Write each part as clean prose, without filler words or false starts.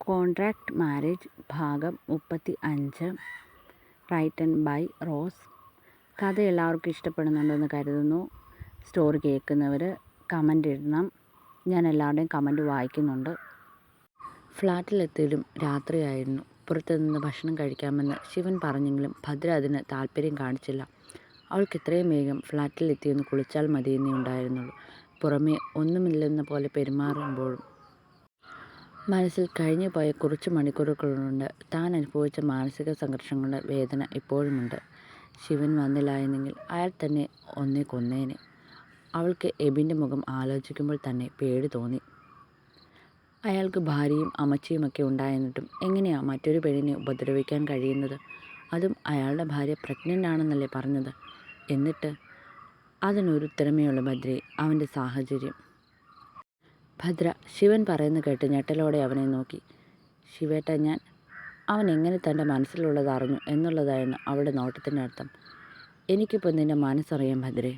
Contract marriage ഭാഗം 35 written by rose. കഥ എല്ലാവർക്കും ഇഷ്ടപ്പെടുന്നുണ്ടെന്ന് കരുതുന്നു. സ്റ്റോറി കേൾക്കുന്നവർ കമൻ്റ് ഇടണം. ഞാൻ എല്ലാവരുടെയും കമൻ്റ് വായിക്കുന്നുണ്ട്. ഫ്ലാറ്റിലെത്തിയതും രാത്രിയായിരുന്നു. പുറത്തുനിന്ന് ഭക്ഷണം കഴിക്കാമെന്ന് ശിവൻ പറഞ്ഞെങ്കിലും ഭദ്ര അതിന് താല്പര്യം കാണിച്ചില്ല. അവൾക്ക് എത്രയും വേഗം ഫ്ലാറ്റിലെത്തിയൊന്ന് കുളിച്ചാൽ മതിയെന്നേ ഉണ്ടായിരുന്നുള്ളൂ. പുറമേ ഒന്നുമില്ലെന്ന പോലെ പെരുമാറുമ്പോഴും മനസ്സിൽ കഴിഞ്ഞു പോയ കുറച്ച് മണിക്കൂറുകളുണ്ട്. താൻ അനുഭവിച്ച മാനസിക സംഘർഷങ്ങളുടെ വേദന ഇപ്പോഴുമുണ്ട്. ശിവൻ വന്നില്ലായിരുന്നെങ്കിൽ അയാൾ തന്നെ ഒന്നേ കൊന്നേനെ. അവൾക്ക് എബിൻ്റെ മുഖം ആലോചിക്കുമ്പോൾ തന്നെ പേടി തോന്നി. അയാൾക്ക് ഭാര്യയും അമ്മച്ചിയുമൊക്കെ ഉണ്ടായിരുന്നിട്ടും എങ്ങനെയാണ് മറ്റൊരു പെണ്ണിനെ ഉപദ്രവിക്കാൻ കഴിയുന്നത്? അതും അയാളുടെ ഭാര്യ പ്രഗ്നൻ്റ് ആണെന്നല്ലേ പറഞ്ഞത്. എന്നിട്ട് അതിനൊരു ഉത്തരമേ ഉള്ളൂ ഭദ്രേ, അവൻ്റെ സാഹചര്യം. ഭദ്ര ശിവൻ പറയുന്നത് കേട്ട് ഞെട്ടലോടെ അവനെ നോക്കി. ശിവേട്ട, അവൻ എങ്ങനെ തൻ്റെ മനസ്സിലുള്ളത് അറിഞ്ഞു എന്നുള്ളതായിരുന്നു അവളുടെ നോട്ടത്തിൻ്റെ അർത്ഥം. എനിക്കിപ്പോൾ നിൻ്റെ മനസ്സറിയാം ഭദ്രേ.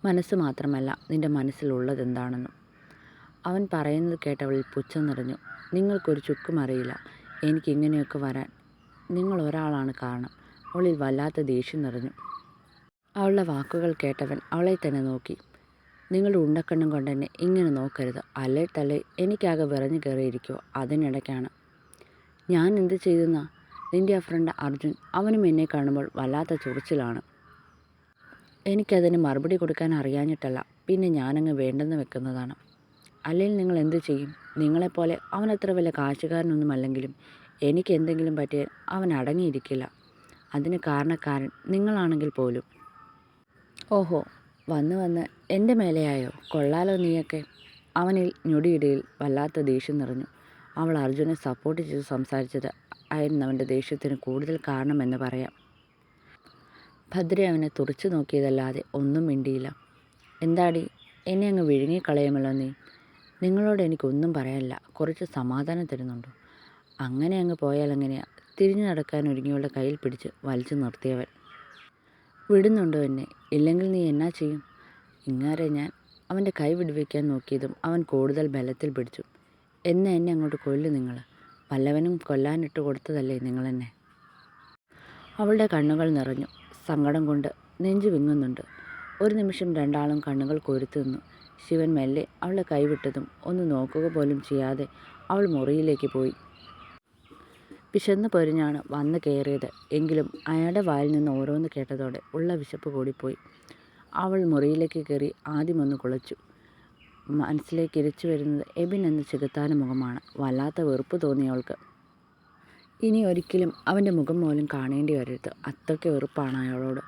മനസ്സ് മാത്രമല്ല, നിൻ്റെ മനസ്സിലുള്ളത് എന്താണെന്നും. അവൻ പറയുന്നത് കേട്ടവളിൽ പുച്ഛം നിറഞ്ഞു. നിങ്ങൾക്കൊരു ചുക്കും അറിയില്ല. എനിക്കിങ്ങനെയൊക്കെ വരാൻ നിങ്ങൾ ഒരാളാണ് കാരണം. അവളിൽ വല്ലാത്ത ദേഷ്യം നിറഞ്ഞു. അവളുടെ വാക്കുകൾ കേട്ടവൻ അവളെ തന്നെ നോക്കി. നിങ്ങളുടെ ഉണ്ടക്കണ്ണും കൊണ്ടെന്നെ ഇങ്ങനെ നോക്കരുത്. അല്ലേ തള്ളേ, എനിക്കാകെ വിറഞ്ഞു കയറിയിരിക്കുമോ. അതിനിടയ്ക്കാണ് ഞാൻ എന്ത് ചെയ്തെന്നാ? നിൻ്റെ ആ ഫ്രണ്ട് അർജുൻ, അവനും എന്നെ കാണുമ്പോൾ വല്ലാത്ത ചൊറിച്ചിലാണ്. എനിക്കതിന് മറുപടി കൊടുക്കാൻ അറിയാഞ്ഞിട്ടല്ല, പിന്നെ ഞാനങ്ങ് വേണ്ടെന്ന് വെക്കുന്നതാണ്. അല്ലെങ്കിൽ നിങ്ങൾ എന്ത് ചെയ്യും? നിങ്ങളെപ്പോലെ അവനത്ര വലിയ കാശുകാരനൊന്നുമല്ലെങ്കിലും എനിക്ക് എന്തെങ്കിലും പറ്റിയാൽ അവൻ അടങ്ങിയിരിക്കില്ല. അതിന് കാരണക്കാരൻ നിങ്ങളാണെങ്കിൽ പോലും. ഓഹോ, വന്ന് എൻ്റെ മേലെയായോ? കൊള്ളാലോ നീയൊക്കെ. അവനിൽ ഞൊടിയിടയിൽ വല്ലാത്ത ദേഷ്യം നിറഞ്ഞു. അവൾ അർജുനെ സപ്പോർട്ട് ചെയ്ത് സംസാരിച്ചത് ആയിരുന്നു അവൻ്റെ ദേഷ്യത്തിന് കൂടുതൽ കാരണമെന്ന് പറയാം. ഭദ്ര അവനെ തുറച്ചു നോക്കിയതല്ലാതെ ഒന്നും മിണ്ടിയില്ല. എന്താടി, എന്നെ അങ്ങ് വിഴുങ്ങിക്കളയുമല്ലോ നീ? നിങ്ങളോട് എനിക്കൊന്നും പറയാനില്ല. കുറച്ച് സമാധാനം തരുന്നുണ്ടോ? അങ്ങനെ അങ്ങ് പോയാൽ എങ്ങനെയാ? തിരിഞ്ഞു നടക്കാൻ ഒരുങ്ങിയവളുടെ കയ്യിൽ പിടിച്ച് വലിച്ചു നിർത്തിയവൻ. വിടുന്നുണ്ടോ എന്നെ? ഇല്ലെങ്കിൽ നീ എന്നാ ചെയ്യും? ഇങ്ങാരെ ഞാൻ അവൻ്റെ കൈ വിടുവിക്കാൻ നോക്കിയതും അവൻ കൂടുതൽ ബലത്തിൽ പിടിച്ചു. എന്നെ അങ്ങോട്ട് കൊല്ലു നിങ്ങൾ. വല്ലവനും കൊല്ലാനിട്ട് കൊടുത്തതല്ലേ നിങ്ങളെന്നെ? അവളുടെ കണ്ണുകൾ നിറഞ്ഞു. സങ്കടം കൊണ്ട് നെഞ്ചു വിങ്ങുന്നുണ്ട്. ഒരു നിമിഷം രണ്ടാളും കണ്ണുകൾ കൊരുത്തു നിന്നു. ശിവൻ മെല്ലെ അവളുടെ കൈവിട്ടതും ഒന്ന് നോക്കുക പോലും ചെയ്യാതെ അവൾ മുറിയിലേക്ക് പോയി. വിശന്ന് പൊരിഞ്ഞാണ് വന്ന് കയറിയത്. എങ്കിലും അയാളുടെ വായിൽ നിന്ന് ഓരോന്ന് കേട്ടതോടെ ഉള്ള വിശപ്പ് കൂടിപ്പോയി. അവൾ മുറിയിലേക്ക് കയറി ആദ്യമൊന്ന് കുളച്ചു. മനസ്സിലേക്ക് ഇരച്ചു വരുന്നത് എബിൻ എന്ന ചെകുത്താന മുഖമാണ്. വല്ലാത്ത വെറുപ്പ് തോന്നി അവൾക്ക്. ഇനി ഒരിക്കലും അവൻ്റെ മുഖം പോലും കാണേണ്ടി വരരുത്. അത്രയ്ക്ക് വെറുപ്പാണ് അയാളോട്.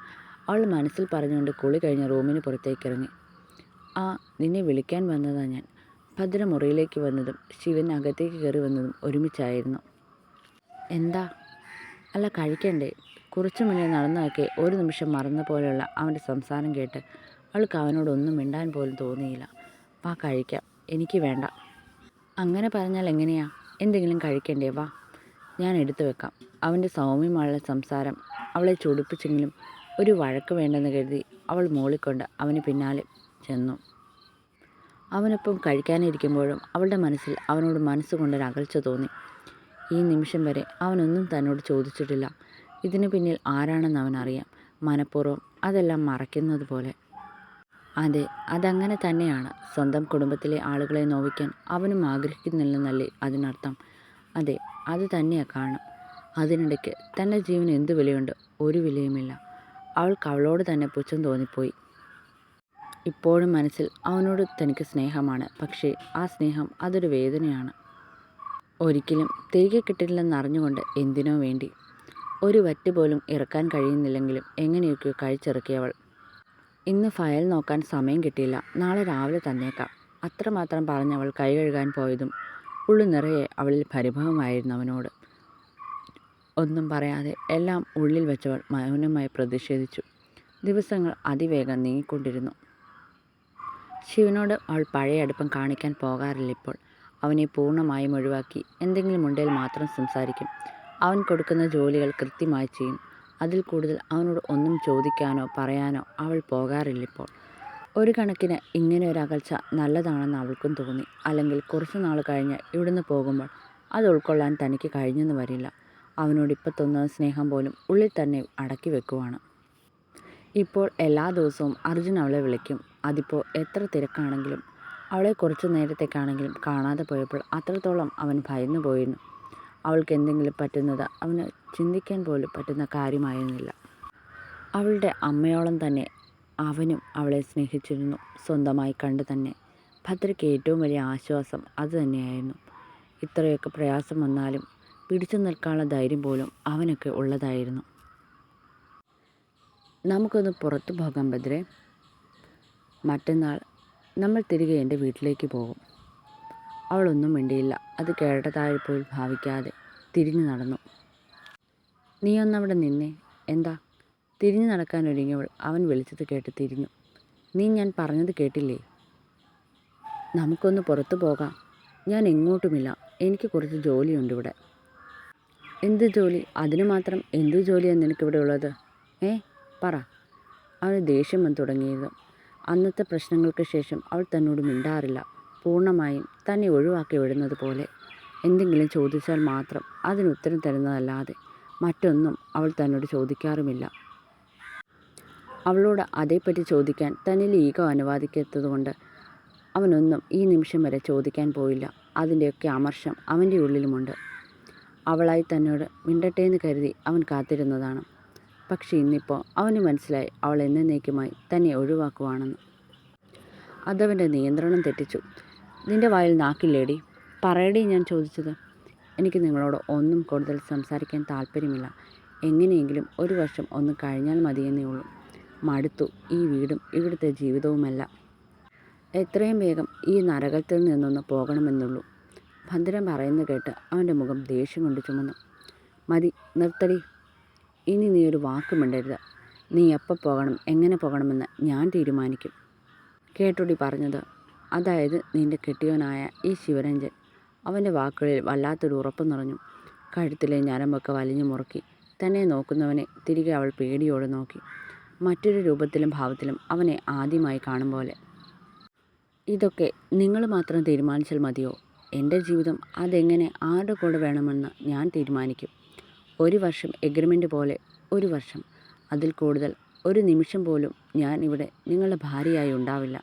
അവൾ മനസ്സിൽ പറഞ്ഞുകൊണ്ട് കുളി കഴിഞ്ഞ് റൂമിന് പുറത്തേക്കിറങ്ങി. നിന്നെ വിളിക്കാൻ വന്നതാ ഞാൻ. ഭദ്ര മുറിയിലേക്ക് വന്നതും ശിവൻ അകത്തേക്ക് കയറി വന്നതും ഒരുമിച്ചായിരുന്നു. എന്താ? അല്ല, കഴിക്കണ്ടേ? കുറച്ചു മുന്നേ നടന്നതൊക്കെ ഒരു നിമിഷം മറന്ന പോലെയുള്ള അവൻ്റെ സംസാരം കേട്ട് അവൾക്ക് അവനോടൊന്നും മിണ്ടാൻ പോലും തോന്നിയില്ല. വാ കഴിക്കാം. എനിക്ക് വേണ്ട. അങ്ങനെ പറഞ്ഞാൽ എങ്ങനെയാ? എന്തെങ്കിലും കഴിക്കണ്ടേ? വാ, ഞാൻ എടുത്തു വെക്കാം. അവൻ്റെ സൗമ്യമായ സംസാരം അവളെ ചൊടിപ്പിച്ചെങ്കിലും ഒരു വഴക്ക് വേണ്ടെന്ന് കരുതി അവൾ മൂളിക്കൊണ്ട് അവന് പിന്നാലെ ചെന്നു. അവനൊപ്പം കഴിക്കാനിരിക്കുമ്പോഴും അവളുടെ മനസ്സിൽ അവനോട് മനസ്സുകൊണ്ടൊരു അകൽച്ച തോന്നി. ഈ നിമിഷം വരെ അവനൊന്നും തന്നോട് ചോദിച്ചിട്ടില്ല. ഇതിനു പിന്നിൽ ആരാണെന്ന് അവനറിയാം. മനഃപൂർവ്വം അതെല്ലാം മറയ്ക്കുന്നത് പോലെ. അതെ, അതങ്ങനെ തന്നെയാണ്. സ്വന്തം കുടുംബത്തിലെ ആളുകളെ നോവിക്കാൻ അവനും ആഗ്രഹിക്കുന്നില്ലെന്നല്ലേ അതിനർത്ഥം? അതെ, അത് തന്നെയാണ് കാരണം. അതിനിടയ്ക്ക് തൻ്റെ ജീവന് എന്ത് വിലയുണ്ട്? ഒരു വിലയുമില്ല. അവൾക്ക് അവളോട് തന്നെ പുച്ഛം തോന്നിപ്പോയി. ഇപ്പോഴും മനസ്സിൽ അവനോട് തനിക്ക് സ്നേഹമാണ്. പക്ഷേ ആ സ്നേഹം അതൊരു വേദനയാണ്. ഒരിക്കലും തിരികെ കിട്ടില്ലെന്നറിഞ്ഞുകൊണ്ട് എന്തിനോ വേണ്ടി ഒരു വറ്റ് പോലും ഇറക്കാൻ കഴിയുന്നില്ലെങ്കിലും എങ്ങനെയൊക്കെയോ കഴിച്ചിറക്കിയവൾ. ഇന്ന് ഫയൽ നോക്കാൻ സമയം കിട്ടിയില്ല, നാളെ രാവിലെ തന്നേക്കാം. അത്രമാത്രം പറഞ്ഞവൾ കൈ കഴുകാൻ പോയതും ഉള്ളു നിറയെ അവളിൽ പരിഭവമായിരുന്നു അവനോട്. ഒന്നും പറയാതെ എല്ലാം ഉള്ളിൽ വെച്ചവൾ മൗനമായി പ്രതിഷേധിച്ചു. ദിവസങ്ങൾ അതിവേഗം നീങ്ങിക്കൊണ്ടിരുന്നു. ശിവനോട് അവൾ പഴയ അടുപ്പം കാണിക്കാൻ പോകാറില്ല ഇപ്പോൾ. അവനെ പൂർണ്ണമായും ഒഴിവാക്കി. എന്തെങ്കിലും ഉണ്ടെങ്കിൽ മാത്രം സംസാരിക്കും. അവൻ കൊടുക്കുന്ന ജോലികൾ കൃത്യമായി ചെയ്യും. അതിൽ കൂടുതൽ അവനോട് ഒന്നും ചോദിക്കാനോ പറയാനോ അവൾ പോകാറില്ലിപ്പോൾ. ഒരു കണക്കിന് ഇങ്ങനെ ഒരു അകൽച്ച നല്ലതാണെന്ന് അവൾക്കും തോന്നി. അല്ലെങ്കിൽ കുറച്ചു നാൾ കഴിഞ്ഞ് ഇവിടുന്ന് പോകുമ്പോൾ അത് ഉൾക്കൊള്ളാൻ തനിക്ക് കഴിഞ്ഞെന്ന് വരില്ല. അവനോട് ഇപ്പോൾ തോന്നുന്ന സ്നേഹം പോലും ഉള്ളിൽ തന്നെ അടക്കി വെക്കുവാണ്. ഇപ്പോൾ എല്ലാ ദിവസവും അർജുൻ അവളെ വിളിക്കും. അതിപ്പോൾ എത്ര തിരക്കാണെങ്കിലും. അവളെ കുറച്ചു നേരത്തേക്കാണെങ്കിലും കാണാതെ പോയപ്പോൾ അത്രത്തോളം അവൻ ഭയന്നു പോയിരുന്നു. അവൾക്ക് എന്തെങ്കിലും പറ്റുന്നത് അവന് ചിന്തിക്കാൻ പോലും പറ്റുന്ന കാര്യമായിരുന്നില്ല. അവളുടെ അമ്മയോളം തന്നെ അവനും അവളെ സ്നേഹിച്ചിരുന്നു. സ്വന്തമായി കണ്ടു തന്നെ. ഭദ്രയ്ക്ക് ഏറ്റവും വലിയ ആശ്വാസം അതുതന്നെയായിരുന്നു. ഇത്രയൊക്കെ പ്രയാസം വന്നാലും പിടിച്ചു നിൽക്കാനുള്ള ധൈര്യം പോലും അവനൊക്കെ ഉള്ളതായിരുന്നു. നമുക്കൊന്ന് പുറത്തു പോകാം ഭദ്രേ. മറ്റന്നാൾ നമ്മൾ തിരികെ എൻ്റെ വീട്ടിലേക്ക് പോകും. അവളൊന്നും മിണ്ടിയില്ല. അത് കേട്ടതായപ്പോൾ ഭാവിക്കാതെ തിരിഞ്ഞു നടന്നു. നീ ഒന്നവിടെ നിന്നേ. എന്താ? തിരിഞ്ഞു നടക്കാനൊരുങ്ങിയവൾ അവൻ വിളിച്ചത് കേട്ട് തിരിഞ്ഞു. നീ ഞാൻ പറഞ്ഞത് കേട്ടില്ലേ? നമുക്കൊന്ന് പുറത്തു പോകാം. ഞാൻ എങ്ങോട്ടുമില്ല. എനിക്ക് കുറച്ച് ജോലിയുണ്ട് ഇവിടെ. എന്ത് ജോലി? അതിന് മാത്രം എന്ത് ജോലിയാണ് നിനക്കിവിടെ ഉള്ളത്? പറ. അവന് ദേഷ്യം വന്ന് തുടങ്ങിയിരുന്നു. അന്നത്തെ പ്രശ്നങ്ങൾക്ക് ശേഷം അവൾ തന്നോട് മിണ്ടാറില്ല. പൂർണ്ണമായും തന്നെ ഒഴിവാക്കി വിടുന്നത് പോലെ. എന്തെങ്കിലും ചോദിച്ചാൽ മാത്രം അതിന് ഉത്തരം തരുന്നതല്ലാതെ മറ്റൊന്നും അവൾ തന്നോട് ചോദിക്കാറുമില്ല. അവളോട് അതേപ്പറ്റി ചോദിക്കാൻ തന്നിൽ ഈഗോ അനുവദിക്കാത്തതുകൊണ്ട് അവനൊന്നും ഈ നിമിഷം വരെ ചോദിക്കാൻ പോയില്ല. അതിൻ്റെയൊക്കെ അമർഷം അവൻ്റെ ഉള്ളിലുമുണ്ട്. അവളായി തന്നോട് മിണ്ടട്ടേന്ന് കരുതി അവൻ കാത്തിരുന്നതാണ്. പക്ഷേ ഇന്നിപ്പോൾ അവന് മനസ്സിലായി അവൾ എന്നേക്കുമായി തന്നെ ഒഴിവാക്കുവാണെന്ന്. അതവൻ്റെ നിയന്ത്രണം തെറ്റിച്ചു. നിന്റെ വായിൽ നാക്കില്ലേടി? പറയടി ഞാൻ ചോദിച്ചത്. എനിക്ക് നിങ്ങളോട് ഒന്നും കൂടുതൽ സംസാരിക്കാൻ താല്പര്യമില്ല. എങ്ങനെയെങ്കിലും ഒരു വർഷം ഒന്ന് കഴിഞ്ഞാൽ മതിയെന്നേ ഉള്ളൂ. മടുത്തു ഈ വീടും ഇവിടുത്തെ ജീവിതവുമെല്ലാം. എത്രയും വേഗം ഈ നരകത്തിൽ നിന്നൊന്ന് പോകണമെന്നുള്ളൂ. ഭദ്രൻ പറയുന്നത് കേട്ട് അവൻ്റെ മുഖം ദേഷ്യം കൊണ്ട് ചുമന്നു. മതി, നിർത്തടി. ഇനി നീ ഒരു വാക്ക് മിണ്ടരുത്. നീ എപ്പോൾ പോകണം, എങ്ങനെ പോകണമെന്ന് ഞാൻ തീരുമാനിക്കും. കേട്ടോടി പറഞ്ഞത്? അതായത് നിന്റെ കെട്ടിയോനായ ഈ ശിവരഞ്ജൻ. അവൻ്റെ വാക്കുകളിൽ വല്ലാത്തൊരു ഉറപ്പ് നിറഞ്ഞു. കഴുത്തിലെ ഞരമ്പൊക്കെ വലിഞ്ഞു മുറുക്കി തന്നെ നോക്കുന്നവനെ തിരികെ അവൾ പേടിയോടെ നോക്കി. മറ്റൊരു രൂപത്തിലും ഭാവത്തിലും അവനെ ആദ്യമായി കാണും പോലെ. ഇതൊക്കെ നിങ്ങൾ മാത്രം തീരുമാനിച്ചാൽ മതിയോ? എൻ്റെ ജീവിതം അതെങ്ങനെ ആരുടെ കൂടെ വേണമെന്ന് ഞാൻ തീരുമാനിക്കും. ഒരു വർഷം എഗ്രിമെൻ്റ് പോലെ. ഒരു വർഷം. അതിൽ കൂടുതൽ ഒരു നിമിഷം പോലും ഞാൻ ഇവിടെ നിങ്ങളുടെ ഭാര്യയായി ഉണ്ടാവില്ല.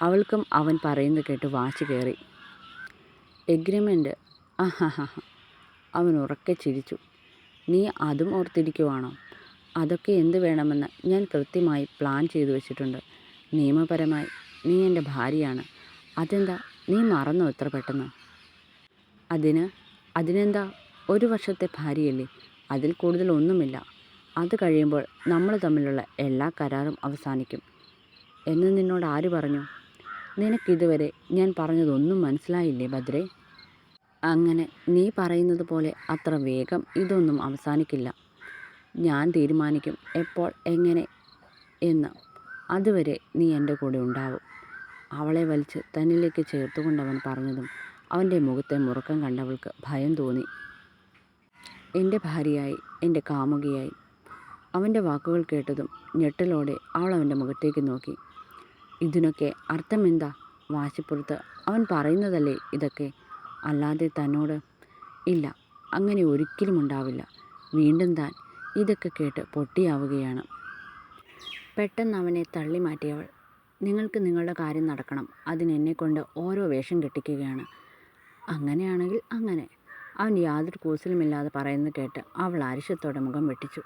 അവൾക്കും അവൻ പറയുന്നത് കേട്ട് വാശി കയറി. എഗ്രിമെൻ്റ്? ആഹാ. അവൻ ഉറക്കെ ചിരിച്ചു. നീ അതും ഓർത്തിരിക്കുവാണോ? അതൊക്കെ എന്ത് വേണമെന്ന് ഞാൻ കൃത്യമായി പ്ലാൻ ചെയ്തു വെച്ചിട്ടുണ്ട്. നിയമപരമായി നീ എൻ്റെ ഭാര്യയാണ്. അതെന്താ, നീ മറന്നോ ഇത്ര പെട്ടെന്ന്? അതിനെന്താ, ഒരു വർഷത്തെ ഭാര്യയല്ലേ. അതിൽ കൂടുതൽ ഒന്നുമില്ല. അത് കഴിയുമ്പോൾ നമ്മൾ തമ്മിലുള്ള എല്ലാ കരാറും അവസാനിക്കും എന്ന് നിന്നോട് ആര് പറഞ്ഞു? നിനക്കിതുവരെ ഞാൻ പറഞ്ഞതൊന്നും മനസ്സിലായില്ലേ ഭദ്രേ? അങ്ങനെ നീ പറയുന്നത് പോലെ അത്ര വേഗം ഇതൊന്നും അവസാനിക്കില്ല. ഞാൻ തീരുമാനിക്കും എപ്പോൾ, എങ്ങനെ എന്ന്. അതുവരെ നീ എൻ്റെ കൂടെ ഉണ്ടാവും. അവളെ വലിച്ച് തന്നിലേക്ക് ചേർത്തുകൊണ്ടവൻ പറഞ്ഞതും അവൻ്റെ മുഖത്തെ മുറുക്കം കണ്ടവൾക്ക് ഭയം തോന്നി. എൻ്റെ ഭാര്യയായി, എൻ്റെ കാമുകിയായി. അവൻ്റെ വാക്കുകൾ കേട്ടതും ഞെട്ടലോടെ അവൾ അവൻ്റെ മുഖത്തേക്ക് നോക്കി. ഇതിനൊക്കെ അർത്ഥമെന്താ? വാശിപ്പുറത്ത് അവൻ പറയുന്നതല്ലേ ഇതൊക്കെ, അല്ലാതെ തന്നോട്? ഇല്ല, അങ്ങനെ ഒരിക്കലും ഉണ്ടാവില്ല. വീണ്ടും താൻ ഇതൊക്കെ കേട്ട് പൊട്ടിയാവുകയാണ്. പെട്ടെന്ന് അവനെ തള്ളി മാറ്റിയവൾ. നിങ്ങൾക്ക് നിങ്ങളുടെ കാര്യം നടക്കണം. അതിനെന്നെക്കൊണ്ട് ഓരോ വേഷം കെട്ടിക്കുകയാണ്. അങ്ങനെയാണെങ്കിൽ അങ്ങനെ. അവൻ യാതൊരു കൂസലുമില്ലാതെ പറയുന്നത് കേട്ട് അവൾ അരിശത്തോടെ മുഖം വെട്ടിച്ചു.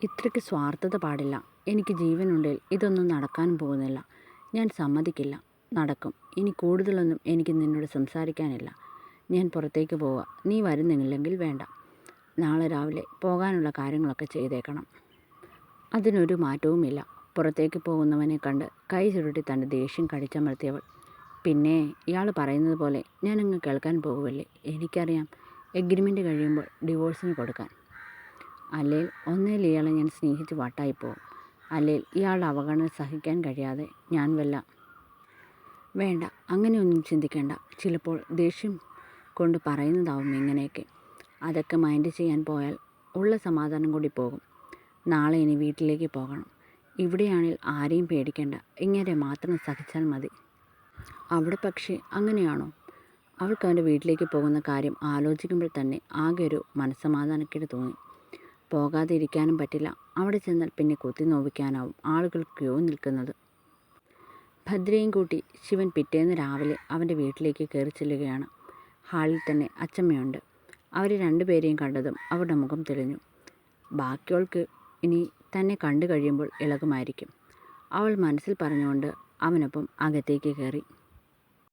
ഇത്രയ്ക്ക് സ്വാർത്ഥത പാടില്ല. എനിക്ക് ജീവനുണ്ടെങ്കിൽ ഇതൊന്നും നടക്കാനും പോകുന്നില്ല. ഞാൻ സമ്മതിക്കില്ല. നടക്കും. ഇനി കൂടുതലൊന്നും എനിക്ക് നിന്നോട് സംസാരിക്കാനില്ല. ഞാൻ പുറത്തേക്ക് പോവുക. നീ വരുന്നില്ലെങ്കിൽ വേണ്ട. നാളെ രാവിലെ പോകാനുള്ള കാര്യങ്ങളൊക്കെ ചെയ്തേക്കണം. അതിനൊരു മാറ്റവുമില്ല. പുറത്തേക്ക് പോകുന്നവനെ കണ്ട് കൈ ചുരുട്ടി തൻ്റെ ദേഷ്യം കടിച്ചമർത്തിയവൾ. പിന്നെ ഇയാൾ പറയുന്നത് പോലെ ഞാനങ്ങ് കേൾക്കാൻ പോകുമല്ലേ. എനിക്കറിയാം, എഗ്രിമെൻ്റ് കഴിയുമ്പോൾ ഡിവോഴ്സിന് കൊടുക്കാൻ. അല്ലെങ്കിൽ ഒന്നേൽ ഇയാളെ ഞാൻ സ്നേഹിച്ച് വട്ടായിപ്പോവും. അല്ലെങ്കിൽ ഇയാളുടെ അവഗണന സഹിക്കാൻ കഴിയാതെ ഞാൻ വേണ്ട, അങ്ങനെയൊന്നും ചിന്തിക്കേണ്ട. ചിലപ്പോൾ ദേഷ്യം കൊണ്ട് പറയുന്നതാവും ഇങ്ങനെയൊക്കെ. അതൊക്കെ മൈൻഡ് ചെയ്യാൻ പോയാൽ ഉള്ള സമാധാനം കൂടി പോകും. നാളെ ഇനി വീട്ടിലേക്ക് പോകണം. ഇവിടെയാണെങ്കിൽ ആരെയും പേടിക്കേണ്ട. ഇങ്ങനെ മാത്രം സഹിച്ചാൽ മതി. അവിടെ പക്ഷേ അങ്ങനെയാണോ? അവൾക്ക് അവൻ്റെ വീട്ടിലേക്ക് പോകുന്ന കാര്യം ആലോചിക്കുമ്പോൾ തന്നെ ആകെ ഒരു മനസ്സമാധാനക്കേട് തോന്നി. പോകാതെ ഇരിക്കാനും പറ്റില്ല. അവിടെ ചെന്നാൽ പിന്നെ കുത്തി നോവിക്കാനാവും ആളുകൾ ക്യൂ നിൽക്കുന്നത്. ഭദ്രയും കൂട്ടി ശിവൻ പിറ്റേന്ന് രാവിലെ അവൻ്റെ വീട്ടിലേക്ക് കയറി ചെല്ലുകയാണ്. ഹാളിൽ തന്നെ അച്ചമ്മയുണ്ട്. അവർ രണ്ടുപേരെയും കണ്ടതും അവരുടെ മുഖം തെളിഞ്ഞു. ബാക്കിയോൾക്ക് ഇനി തന്നെ കണ്ടു കഴിയുമ്പോൾ ഇളകുമായിരിക്കും, അവൾ മനസ്സിൽ പറഞ്ഞുകൊണ്ട് അവനൊപ്പം അകത്തേക്ക് കയറി.